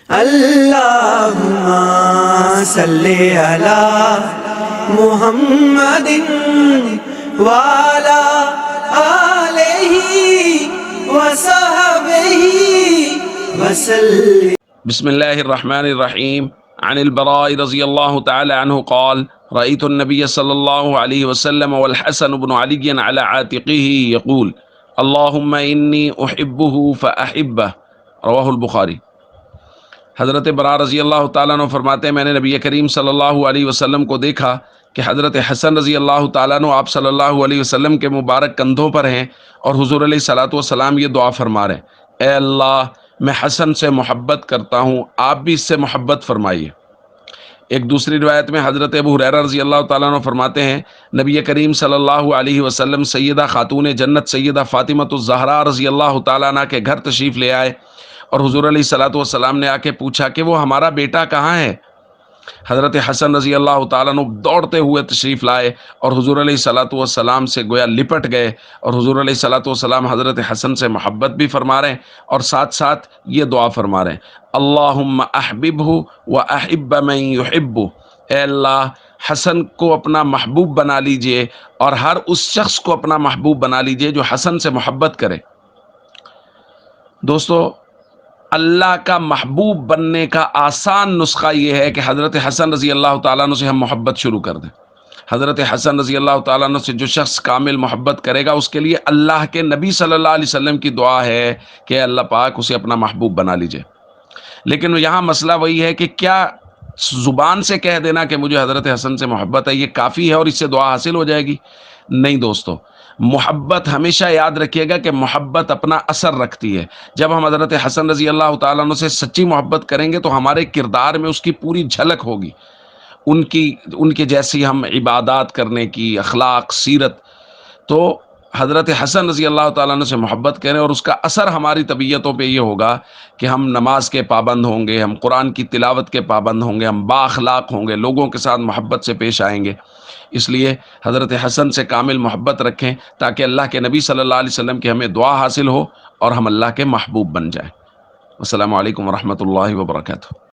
اللهم صل على محمد وعلى آلہ وصحبہ وسلم۔ بسم اللہ الرحمن الرحیم۔ عن البراء رضی اللہ تعالی عنہ قال رأيت النبي صلی اللہ علیہ وسلم والحسن بن علی على عاتقه يقول اللهم انی احبه فاحبه رواہ البخاری۔ حضرت براء رضی اللہ تعالیٰ عنہ فرماتے ہیں میں نے نبی کریم صلی اللہ علیہ وسلم کو دیکھا کہ حضرت حسن رضی اللہ تعالیٰ عنہ آپ صلی اللہ علیہ وسلم کے مبارک کندھوں پر ہیں اور حضور علیہ الصلوۃ والسلام یہ دعا فرما رہے ہیں، اے اللہ میں حسن سے محبت کرتا ہوں، آپ بھی اس سے محبت فرمائیے۔ ایک دوسری روایت میں حضرت ابو ہریرہ رضی اللہ تعالیٰ عنہ فرماتے ہیں نبی کریم صلی اللہ علیہ وسلم سیدہ خاتون جنت سیدہ فاطمۃ الزہراء رضی اللہ تعالیٰ عنہ کے گھر تشریف لے آئے اور حضور علیہ الصلوۃ والسلام نے آ کے پوچھا کہ وہ ہمارا بیٹا کہاں ہے؟ حضرت حسن رضی اللہ تعالیٰ عنہ دوڑتے ہوئے تشریف لائے اور حضور علیہ الصلوۃ والسلام سے گویا لپٹ گئے، اور حضور علیہ الصلوۃ والسلام حضرت حسن سے محبت بھی فرما رہے ہیں اور ساتھ ساتھ یہ دعا فرما رہے ہیں، اللہم احببہ واحب من یحبہ، اے اللہ حسن کو اپنا محبوب بنا لیجئے اور ہر اس شخص کو اپنا محبوب بنا لیجئے جو حسن سے محبت کرے۔ دوستو، اللہ کا محبوب بننے کا آسان نسخہ یہ ہے کہ حضرت حسن رضی اللہ تعالیٰ عنہ سے ہم محبت شروع کر دیں۔ حضرت حسن رضی اللہ تعالیٰ عنہ سے جو شخص کامل محبت کرے گا اس کے لیے اللہ کے نبی صلی اللہ علیہ وسلم کی دعا ہے کہ اللہ پاک اسے اپنا محبوب بنا لیجئے۔ لیکن یہاں مسئلہ وہی ہے کہ کیا زبان سے کہہ دینا کہ مجھے حضرت حسن سے محبت ہے یہ کافی ہے اور اس سے دعا حاصل ہو جائے گی؟ نہیں دوستو، محبت ہمیشہ یاد رکھیے گا کہ محبت اپنا اثر رکھتی ہے۔ جب ہم حضرت حسن رضی اللہ تعالیٰ عنہ سے سچی محبت کریں گے تو ہمارے کردار میں اس کی پوری جھلک ہوگی، ان کے جیسی ہم عبادات کرنے کی اخلاق سیرت۔ تو حضرت حسن رضی اللہ تعالیٰ عنہ سے محبت کریں اور اس کا اثر ہماری طبیعتوں پہ یہ ہوگا کہ ہم نماز کے پابند ہوں گے، ہم قرآن کی تلاوت کے پابند ہوں گے، ہم با اخلاق ہوں گے، لوگوں کے ساتھ محبت سے پیش آئیں گے۔ اس لیے حضرت حسن سے کامل محبت رکھیں تاکہ اللہ کے نبی صلی اللہ علیہ وسلم کی ہمیں دعا حاصل ہو اور ہم اللہ کے محبوب بن جائیں۔ السلام علیکم ورحمۃ اللہ وبرکاتہ۔